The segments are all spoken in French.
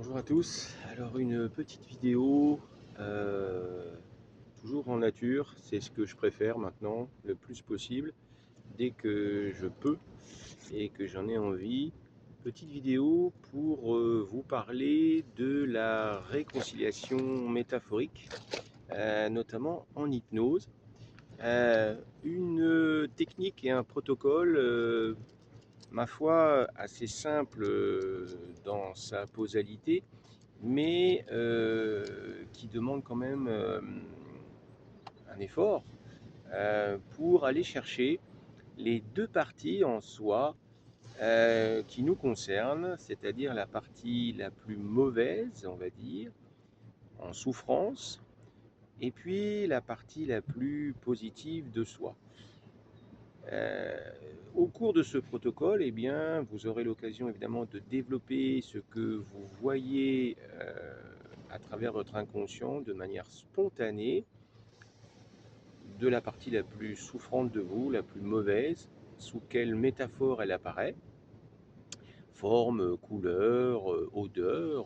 Bonjour à tous. Alors une petite vidéo, euh, toujours en nature, c'est ce que je préfère maintenant le plus possible, dès que je peux et que j'en ai envie. Petite vidéo pour vous parler de la réconciliation métaphorique, notamment en hypnose. Une technique et un protocole, ma foi, assez simple dans sa causalité, mais qui demande quand même un effort pour aller chercher les deux parties en soi qui nous concernent, c'est-à-dire la partie la plus mauvaise, on va dire, en souffrance, et puis la partie la plus positive de soi. Euh, Au cours de ce protocole, eh bien, vous aurez l'occasion évidemment de développer ce que vous voyez à travers votre inconscient de manière spontanée, de la partie la plus souffrante de vous, la plus mauvaise, sous quelle métaphore elle apparaît, forme, couleur, odeur,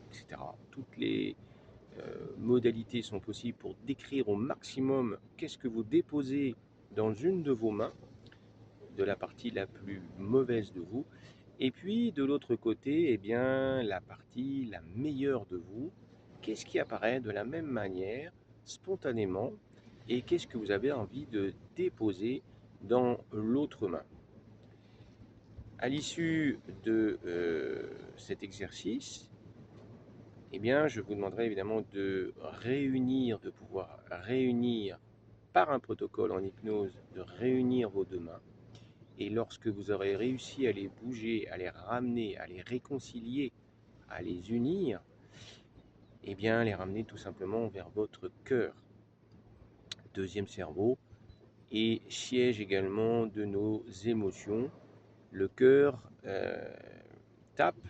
etc. Toutes les modalités sont possibles pour décrire au maximum qu'est-ce que vous déposez dans une de vos mains, de la partie la plus mauvaise de vous, et puis de l'autre côté, eh bien, la partie la meilleure de vous. Qu'est-ce qui apparaît de la même manière, spontanément, et qu'est-ce que vous avez envie de déposer dans l'autre main. À l'issue de cet exercice, eh bien, je vous demanderai évidemment de réunir, de pouvoir réunir par un protocole en hypnose, de réunir vos deux mains. Et lorsque vous aurez réussi à les bouger, à les ramener, à les réconcilier, à les unir, eh bien, les ramener tout simplement vers votre cœur, deuxième cerveau, et siège également de nos émotions. Le cœur tape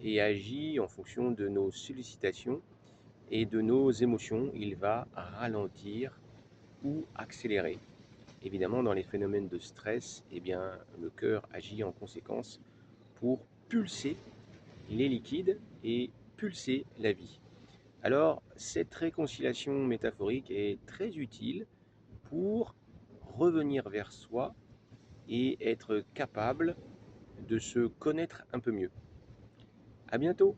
et agit en fonction de nos sollicitations et de nos émotions. Il va ralentir ou accélérer. Évidemment, dans les phénomènes de stress, eh bien, le cœur agit en conséquence pour pulser les liquides et pulser la vie. Alors, cette réconciliation métaphorique est très utile pour revenir vers soi et être capable de se connaître un peu mieux. À bientôt!